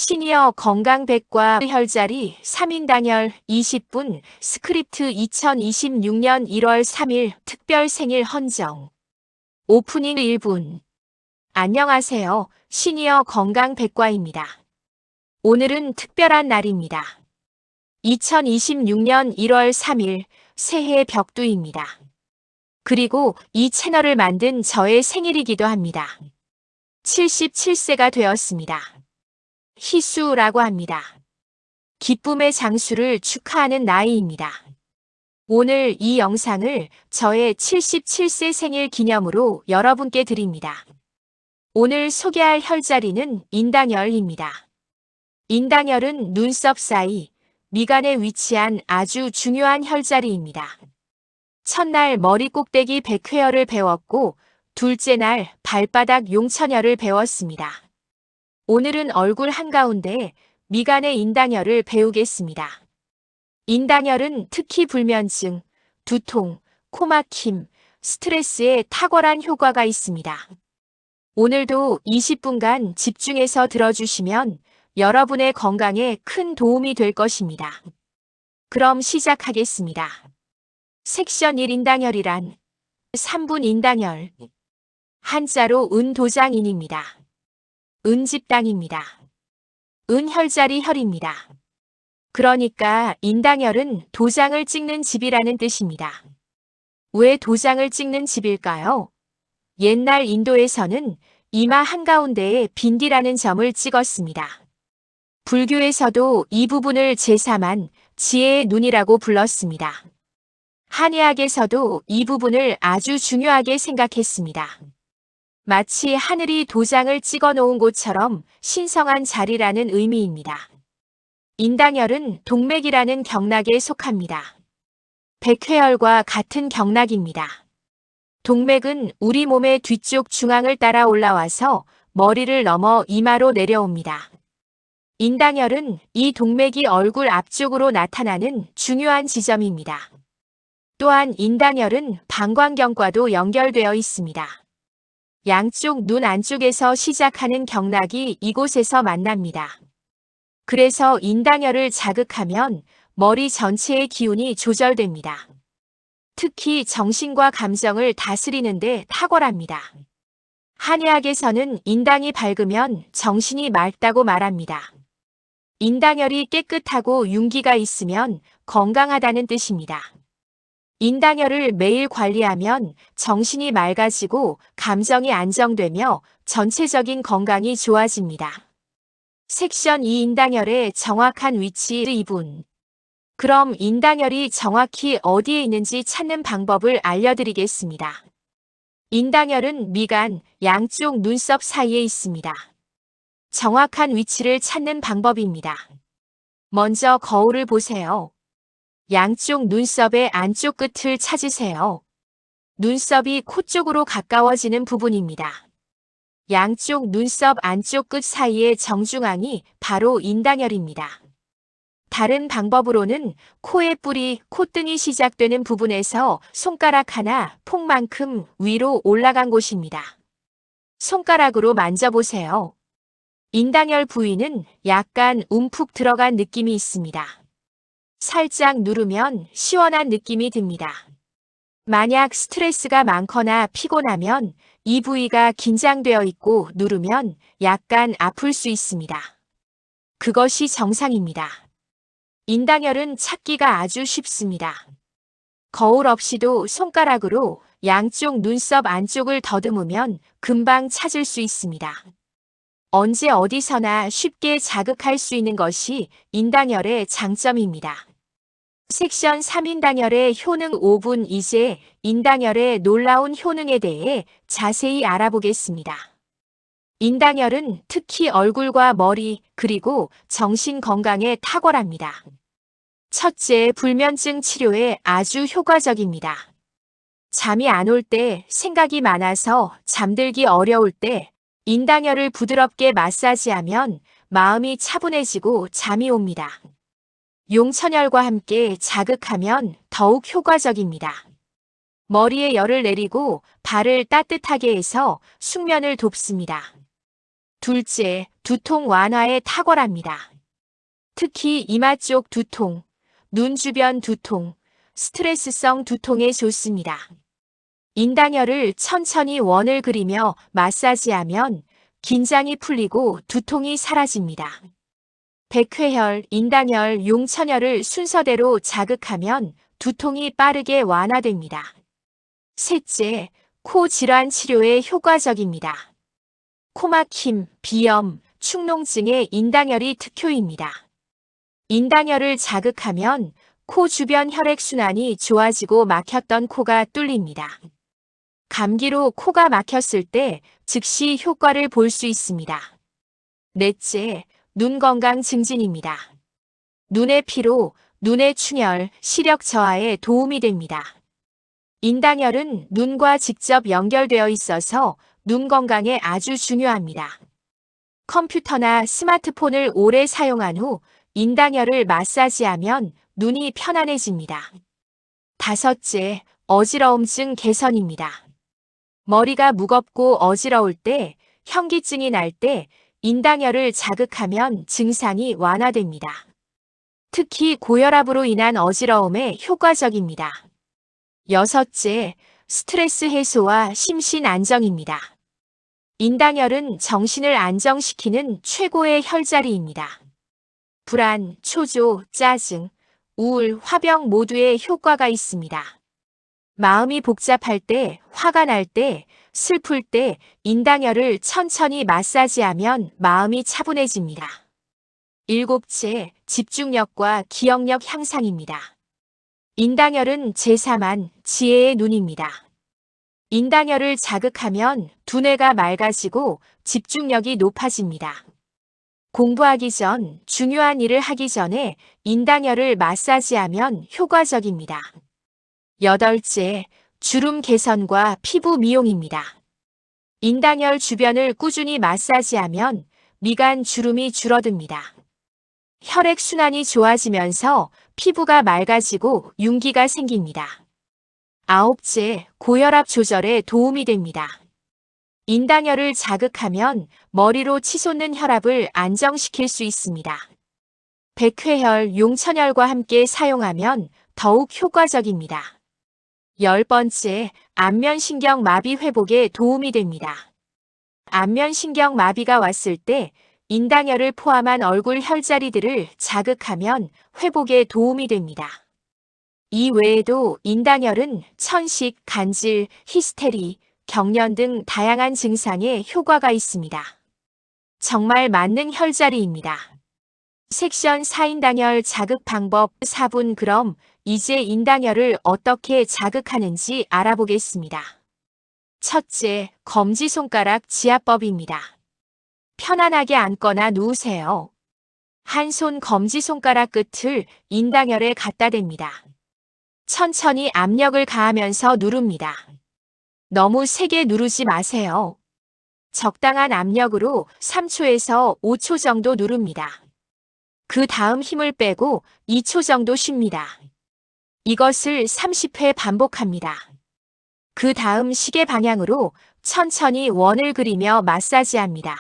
시니어 건강백과 혈자리 3인당열 20분 스크립트 2026년 1월 3일 특별 생일 헌정 오프닝 1분. 안녕하세요. 시니어 건강백과입니다. 오늘은 특별한 날입니다. 2026년 1월 3일 새해 벽두입니다. 그리고 이 채널을 만든 저의 생일이기도 합니다. 77세가 되었습니다. 희수라고 합니다. 기쁨의 장수를 축하하는 나이입니다. 오늘 이 영상을 저의 77세 생일 기념으로 여러분께 드립니다. 오늘 소개할 혈자리는 인당열입니다. 인당열은 눈썹 사이, 미간에 위치한 아주 중요한 혈자리입니다. 첫날 머리 꼭대기 백회열을 배웠고 둘째 날 발바닥 용천열을 배웠습니다. 오늘은 얼굴 한가운데 미간의 인당열을 배우겠습니다. 인당열은 특히 불면증, 두통, 코막힘, 스트레스에 탁월한 효과가 있습니다. 오늘도 20분간 집중해서 들어주시면 여러분의 건강에 큰 도움이 될 것입니다. 그럼 시작하겠습니다. 섹션 1 인당열이란 3분 인당열, 한자로 은도장인입니다. 은집당입니다. 은혈자리 혈입니다. 그러니까 인당열은 도장을 찍는 집이라는 뜻입니다. 왜 도장을 찍는 집일까요? 옛날 인도에서는 이마 한가운데에 빈디라는 점을 찍었습니다. 불교에서도 이 부분을 제3한 지혜의 눈이라고 불렀습니다. 한의학에서도 이 부분을 아주 중요하게 생각했습니다. 마치 하늘이 도장을 찍어 놓은 곳처럼 신성한 자리라는 의미입니다. 인당열은 동맥이라는 경락에 속합니다. 백회열과 같은 경락입니다. 동맥은 우리 몸의 뒤쪽 중앙을 따라 올라와서 머리를 넘어 이마로 내려옵니다. 인당열은 이 동맥이 얼굴 앞쪽으로 나타나는 중요한 지점입니다. 또한 인당열은 방광경과도 연결되어 있습니다. 양쪽 눈 안쪽에서 시작하는 경락이 이곳에서 만납니다. 그래서 인당열을 자극하면 머리 전체의 기운이 조절됩니다. 특히 정신과 감정을 다스리는 데 탁월합니다. 한의학에서는 인당이 밝으면 정신이 맑다고 말합니다. 인당열이 깨끗하고 윤기가 있으면 건강하다는 뜻입니다. 인당열을 매일 관리하면 정신이 맑아지고 감정이 안정되며 전체적인 건강이 좋아집니다. 섹션 2 인당열의 정확한 위치 2분. 그럼 인당열이 정확히 어디에 있는지 찾는 방법을 알려드리겠습니다. 인당열은 미간, 양쪽 눈썹 사이에 있습니다. 정확한 위치를 찾는 방법입니다. 먼저 거울을 보세요. 양쪽 눈썹의 안쪽 끝을 찾으세요. 눈썹이 코 쪽으로 가까워지는 부분입니다. 양쪽 눈썹 안쪽 끝 사이의 정중앙이 바로 인당열입니다. 다른 방법으로는 코의 뿌리, 콧등이 시작되는 부분에서 손가락 하나 폭만큼 위로 올라간 곳입니다. 손가락으로 만져보세요. 인당열 부위는 약간 움푹 들어간 느낌이 있습니다. 살짝 누르면 시원한 느낌이 듭니다. 만약 스트레스가 많거나 피곤하면 이 부위가 긴장되어 있고 누르면 약간 아플 수 있습니다. 그것이 정상입니다. 인당열은 찾기가 아주 쉽습니다. 거울 없이도 손가락으로 양쪽 눈썹 안쪽을 더듬으면 금방 찾을 수 있습니다. 언제 어디서나 쉽게 자극할 수 있는 것이 인당열의 장점입니다. 섹션 3 인당열의 효능 5분. 이제 인당열의 놀라운 효능에 대해 자세히 알아보겠습니다. 인당열은 특히 얼굴과 머리 그리고 정신 건강에 탁월합니다. 첫째, 불면증 치료에 아주 효과적입니다. 잠이 안 올 때, 생각이 많아서 잠들기 어려울 때 인당열을 부드럽게 마사지하면 마음이 차분해지고 잠이 옵니다. 용천열과 함께 자극하면 더욱 효과적입니다. 머리에 열을 내리고 발을 따뜻하게 해서 숙면을 돕습니다. 둘째, 두통 완화에 탁월합니다. 특히 이마 쪽 두통, 눈 주변 두통, 스트레스성 두통에 좋습니다. 인당혈을 천천히 원을 그리며 마사지하면 긴장이 풀리고 두통이 사라집니다. 백회혈, 인당혈, 용천혈을 순서대로 자극하면 두통이 빠르게 완화됩니다. 셋째, 코 질환 치료에 효과적입니다. 코막힘, 비염, 축농증에 인당혈이 특효입니다. 인당혈을 자극하면 코 주변 혈액순환이 좋아지고 막혔던 코가 뚫립니다. 감기로 코가 막혔을 때 즉시 효과를 볼 수 있습니다. 넷째, 눈 건강 증진입니다. 눈의 피로, 눈의 충혈, 시력 저하에 도움이 됩니다. 인당혈은 눈과 직접 연결되어 있어서 눈 건강에 아주 중요합니다. 컴퓨터나 스마트폰을 오래 사용한 후 인당혈을 마사지하면 눈이 편안해집니다. 다섯째, 어지러움증 개선입니다. 머리가 무겁고 어지러울 때, 현기증이 날 때 인당혈을 자극하면 증상이 완화됩니다. 특히 고혈압으로 인한 어지러움에 효과적입니다. 여섯째, 스트레스 해소와 심신 안정입니다. 인당혈은 정신을 안정시키는 최고의 혈자리입니다. 불안, 초조, 짜증, 우울, 화병 모두에 효과가 있습니다. 마음이 복잡할 때, 화가 날 때, 슬플 때 인당혈을 천천히 마사지하면 마음이 차분해집니다. 일곱째, 집중력과 기억력 향상입니다. 인당혈은 제3한 지혜의 눈입니다. 인당혈을 자극하면 두뇌가 맑아지고 집중력이 높아집니다. 공부하기 전, 중요한 일을 하기 전에 인당혈을 마사지하면 효과적입니다. 여덟째, 주름 개선과 피부 미용입니다. 인당혈 주변을 꾸준히 마사지하면 미간 주름이 줄어듭니다. 혈액순환이 좋아지면서 피부가 맑아지고 윤기가 생깁니다. 아홉째, 고혈압 조절에 도움이 됩니다. 인당혈을 자극하면 머리로 치솟는 혈압을 안정시킬 수 있습니다. 백회혈, 용천혈과 함께 사용하면 더욱 효과적입니다. 10번째, 안면신경 마비 회복에 도움이 됩니다. 안면신경 마비가 왔을 때 인당혈을 포함한 얼굴 혈자리들을 자극하면 회복에 도움이 됩니다. 이 외에도 인당혈은 천식, 간질, 히스테리, 경련 등 다양한 증상에 효과가 있습니다. 정말 맞는 혈자리입니다. 섹션 4인당혈 자극 방법 4분. 그럼 이제 인당혈을 어떻게 자극하는지 알아보겠습니다. 첫째, 검지손가락 지압법입니다. 편안하게 앉거나 누우세요. 한 손 검지손가락 끝을 인당혈에 갖다 댑니다. 천천히 압력을 가하면서 누릅니다. 너무 세게 누르지 마세요. 적당한 압력으로 3초에서 5초 정도 누릅니다. 그 다음 힘을 빼고 2초 정도 쉽니다. 이것을 30회 반복합니다. 그 다음 시계 방향으로 천천히 원을 그리며 마사지합니다.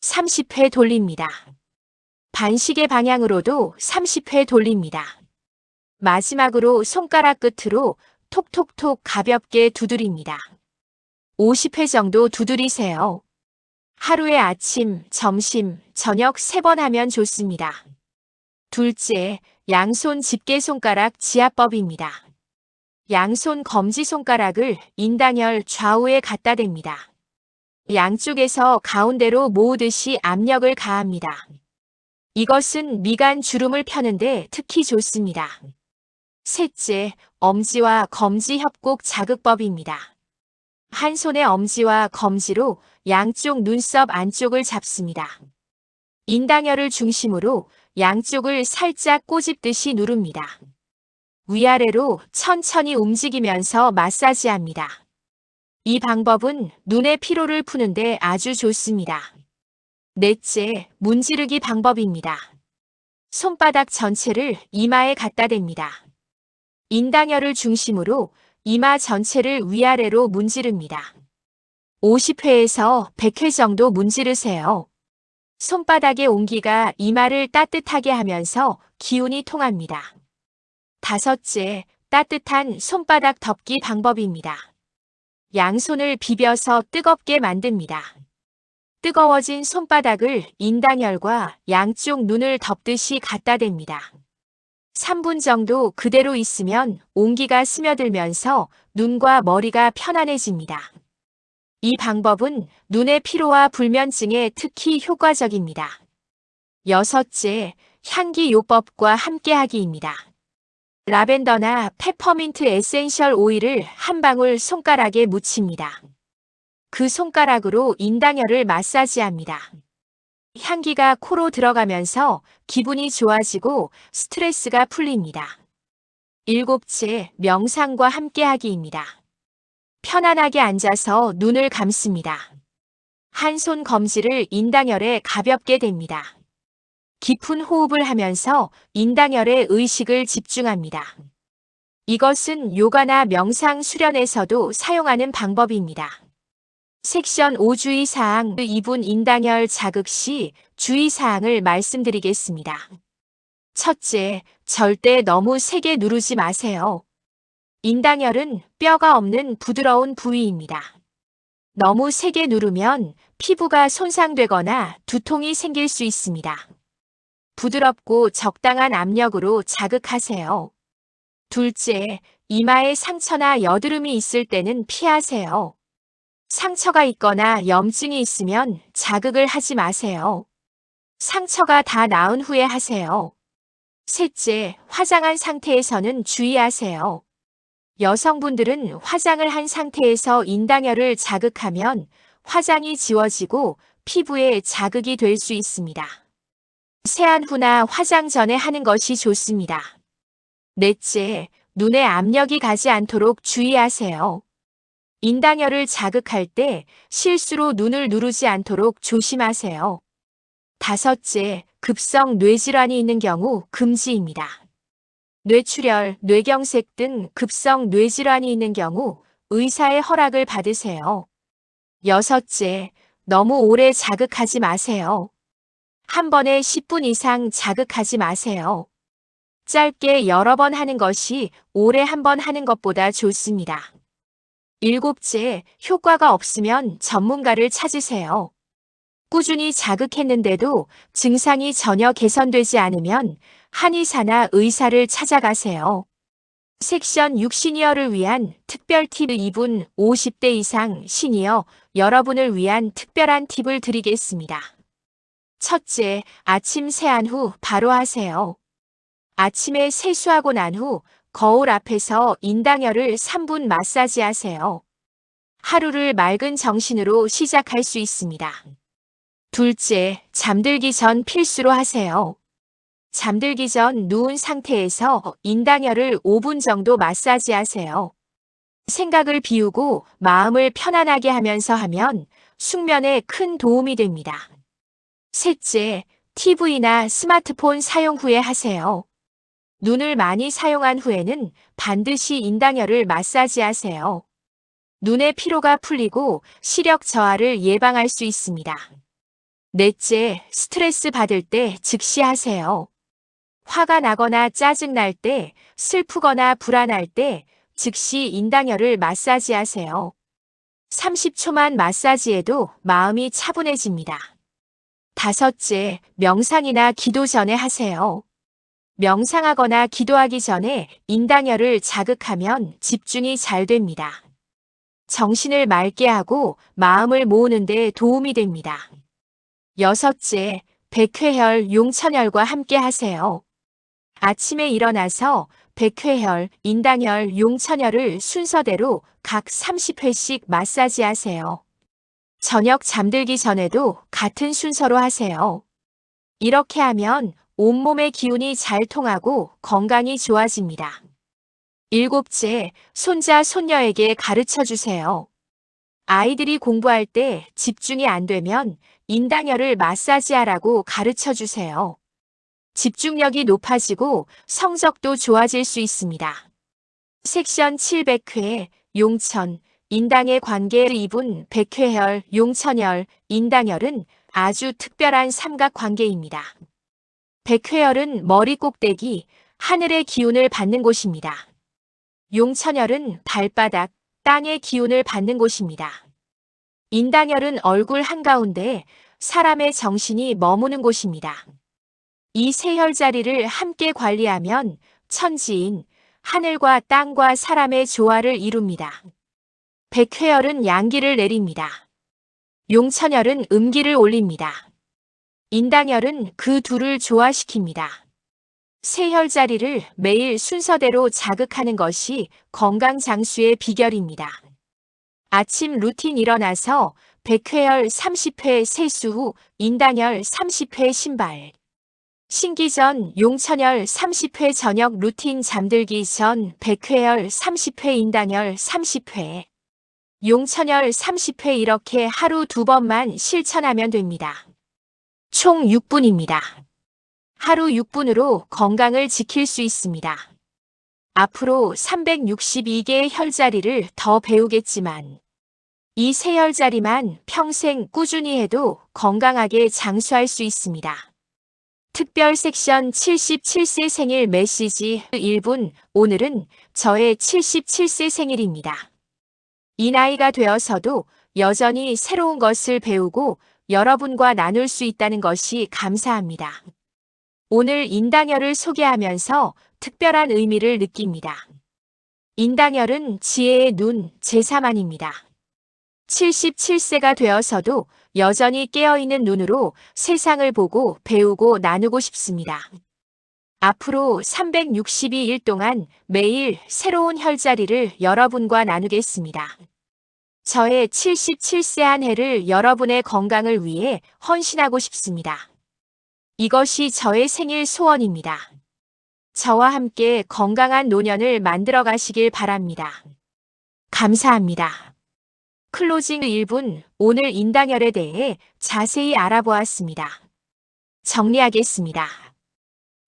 30회 돌립니다. 반시계 방향으로도 30회 돌립니다. 마지막으로 손가락 끝으로 톡톡톡 가볍게 두드립니다. 50회 정도 두드리세요. 하루에 아침, 점심, 저녁 3번 하면 좋습니다. 둘째, 양손 집게손가락 지압법입니다. 양손 검지손가락을 인당혈 좌우에 갖다 댑니다. 양쪽에서 가운데로 모으듯이 압력을 가합니다. 이것은 미간 주름을 펴는데 특히 좋습니다. 셋째, 엄지와 검지 협곡 자극법입니다. 한 손의 엄지와 검지로 양쪽 눈썹 안쪽을 잡습니다. 인당혈을 중심으로 양쪽을 살짝 꼬집듯이 누릅니다. 위아래로 천천히 움직이면서 마사지합니다. 이 방법은 눈의 피로를 푸는데 아주 좋습니다. 넷째, 문지르기 방법입니다. 손바닥 전체를 이마에 갖다 댑니다. 인당혈을 중심으로 이마 전체를 위아래로 문지릅니다. 50회에서 100회 정도 문지르세요. 손바닥의 온기가 이마를 따뜻하게 하면서 기운이 통합니다. 다섯째, 따뜻한 손바닥 덮기 방법입니다. 양손을 비벼서 뜨겁게 만듭니다. 뜨거워진 손바닥을 인당혈과 양쪽 눈을 덮듯이 갖다 댑니다. 3분 정도 그대로 있으면 온기가 스며들면서 눈과 머리가 편안해집니다. 이 방법은 눈의 피로와 불면증에 특히 효과적입니다. 여섯째, 향기 요법과 함께하기입니다. 라벤더나 페퍼민트 에센셜 오일을 한 방울 손가락에 묻힙니다. 그 손가락으로 인당혈을 마사지합니다. 향기가 코로 들어가면서 기분이 좋아지고 스트레스가 풀립니다. 일곱째, 명상과 함께하기입니다. 편안하게 앉아서 눈을 감습니다. 한 손 검지를 인당혈에 가볍게 댑니다. 깊은 호흡을 하면서 인당혈에 의식을 집중합니다. 이것은 요가나 명상 수련에서도 사용하는 방법입니다. 섹션 5 주의사항 2분 인당혈 자극 시 주의사항을 말씀드리겠습니다. 첫째, 절대 너무 세게 누르지 마세요. 인당혈은 뼈가 없는 부드러운 부위입니다. 너무 세게 누르면 피부가 손상되거나 두통이 생길 수 있습니다. 부드럽고 적당한 압력으로 자극하세요. 둘째, 이마에 상처나 여드름이 있을 때는 피하세요. 상처가 있거나 염증이 있으면 자극을 하지 마세요. 상처가 다 나은 후에 하세요. 셋째, 화장한 상태에서는 주의하세요. 여성분들은 화장을 한 상태에서 인당혈을 자극하면 화장이 지워지고 피부에 자극이 될 수 있습니다. 세안 후나 화장 전에 하는 것이 좋습니다. 넷째, 눈에 압력이 가지 않도록 주의하세요. 인당혈을 자극할 때 실수로 눈을 누르지 않도록 조심하세요. 다섯째, 급성 뇌질환이 있는 경우 금지입니다. 뇌출혈, 뇌경색 등 급성 뇌질환이 있는 경우 의사의 허락을 받으세요. 여섯째, 너무 오래 자극하지 마세요. 한 번에 10분 이상 자극하지 마세요. 짧게 여러 번 하는 것이 오래 한 번 하는 것보다 좋습니다. 일곱째, 효과가 없으면 전문가를 찾으세요. 꾸준히 자극했는데도 증상이 전혀 개선되지 않으면 한의사나 의사를 찾아가세요. 섹션 6 시니어를 위한 특별 팁 2분 50대 이상 시니어 여러분을 위한 특별한 팁을 드리겠습니다. 첫째, 아침 세안 후 바로 하세요. 아침에 세수하고 난 후 거울 앞에서 인당혈을 3분 마사지하세요. 하루를 맑은 정신으로 시작할 수 있습니다. 둘째, 잠들기 전 필수로 하세요. 잠들기 전 누운 상태에서 인당혈을 5분 정도 마사지하세요. 생각을 비우고 마음을 편안하게 하면서 하면 숙면에 큰 도움이 됩니다. 셋째, TV나 스마트폰 사용 후에 하세요. 눈을 많이 사용한 후에는 반드시 인당혈을 마사지하세요. 눈의 피로가 풀리고 시력 저하를 예방할 수 있습니다. 넷째, 스트레스 받을 때 즉시 하세요. 화가 나거나 짜증날 때, 슬프거나 불안할 때 즉시 인당혈을 마사지하세요. 30초만 마사지해도 마음이 차분해집니다. 다섯째, 명상이나 기도 전에 하세요. 명상하거나 기도하기 전에 인당혈을 자극하면 집중이 잘 됩니다. 정신을 맑게 하고 마음을 모으는 데 도움이 됩니다. 여섯째, 백회혈, 용천혈과 함께 하세요. 아침에 일어나서 백회혈, 인당혈, 용천혈을 순서대로 각 30회씩 마사지하세요. 저녁 잠들기 전에도 같은 순서로 하세요. 이렇게 하면 온몸의 기운이 잘 통하고 건강이 좋아집니다. 일곱째, 손자, 손녀에게 가르쳐 주세요. 아이들이 공부할 때 집중이 안 되면 인당혈을 마사지하라고 가르쳐 주세요. 집중력이 높아지고 성적도 좋아질 수 있습니다. 섹션 700회 용천, 인당의 관계 2분 백회혈, 용천혈, 인당혈은 아주 특별한 삼각관계입니다. 백회혈은 머리 꼭대기, 하늘의 기운을 받는 곳입니다. 용천혈은 발바닥, 땅의 기운을 받는 곳입니다. 인당혈은 얼굴 한가운데 사람의 정신이 머무는 곳입니다. 이 세 혈자리를 함께 관리하면 천지인, 하늘과 땅과 사람의 조화를 이룹니다. 백회혈은 양기를 내립니다. 용천혈은 음기를 올립니다. 인당혈은 그 둘을 조화시킵니다. 세 혈자리를 매일 순서대로 자극하는 것이 건강 장수의 비결입니다. 아침 루틴 일어나서 백회혈 30회 세수 후 인당혈 30회 신발. 신기 전 용천혈 30회 저녁 루틴 잠들기 전 백회혈 30회 인당혈 30회. 용천혈 30회 이렇게 하루 2번만 실천하면 됩니다. 총 6분입니다. 하루 6분으로 건강을 지킬 수 있습니다. 앞으로 362개의 혈자리를 더 배우겠지만 이 세 혈자리만 평생 꾸준히 해도 건강하게 장수할 수 있습니다. 특별 섹션 77세 생일 메시지 1분. 오늘은 저의 77세 생일입니다. 이 나이가 되어서도 여전히 새로운 것을 배우고 여러분과 나눌 수 있다는 것이 감사합니다. 오늘 인당혈을 소개하면서 특별한 의미를 느낍니다. 인당혈은 지혜의 눈, 제3안입니다. 77세가 되어서도 여전히 깨어있는 눈으로 세상을 보고 배우고 나누고 싶습니다. 앞으로 362일 동안 매일 새로운 혈자리를 여러분과 나누겠습니다. 저의 77세 한 해를 여러분의 건강을 위해 헌신하고 싶습니다. 이것이 저의 생일 소원입니다. 저와 함께 건강한 노년을 만들어 가시길 바랍니다. 감사합니다. 클로징 1분. 오늘 인당혈에 대해 자세히 알아보았습니다. 정리하겠습니다.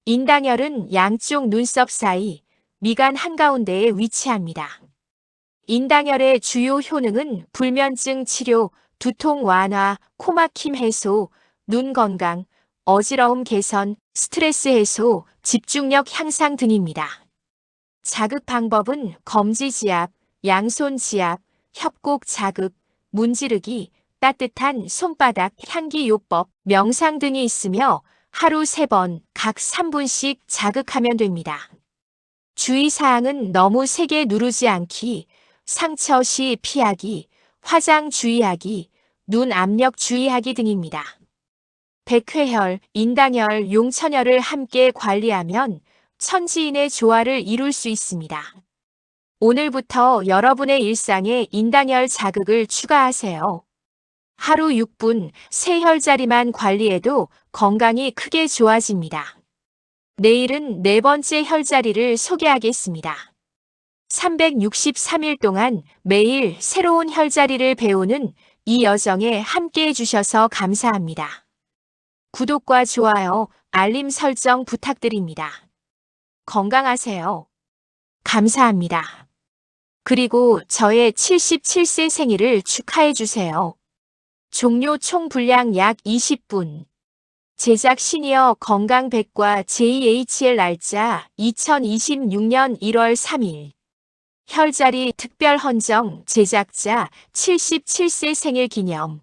인당혈은 양쪽 눈썹 사이, 미간 한가운데에 위치합니다. 인당혈의 주요 효능은 불면증 치료, 두통 완화, 코막힘 해소, 눈 건강, 어지러움 개선, 스트레스 해소, 집중력 향상 등입니다. 자극 방법은 검지지압, 양손지압, 협곡 자극, 문지르기, 따뜻한 손바닥 향기요법, 명상 등이 있으며 하루 3번, 각 3분씩 자극하면 됩니다. 주의사항은 너무 세게 누르지 않기, 상처 시 피하기, 화장 주의하기, 눈 압력 주의하기 등입니다. 백회혈, 인당혈, 용천혈을 함께 관리하면 천지인의 조화를 이룰 수 있습니다. 오늘부터 여러분의 일상에 인당혈 자극을 추가하세요. 하루 6분 세 혈자리만 관리해도 건강이 크게 좋아집니다. 내일은 네 번째 혈자리를 소개하겠습니다. 363일 동안 매일 새로운 혈자리를 배우는 이 여정에 함께 해주셔서 감사합니다. 구독과 좋아요, 알림 설정 부탁드립니다. 건강하세요. 감사합니다. 그리고 저의 77세 생일을 축하해주세요. 종료 총 분량 약 20분. 제작 시니어 건강백과 JHL 날짜 2026년 1월 3일. 혈자리 특별 헌정 제작자 77세 생일 기념.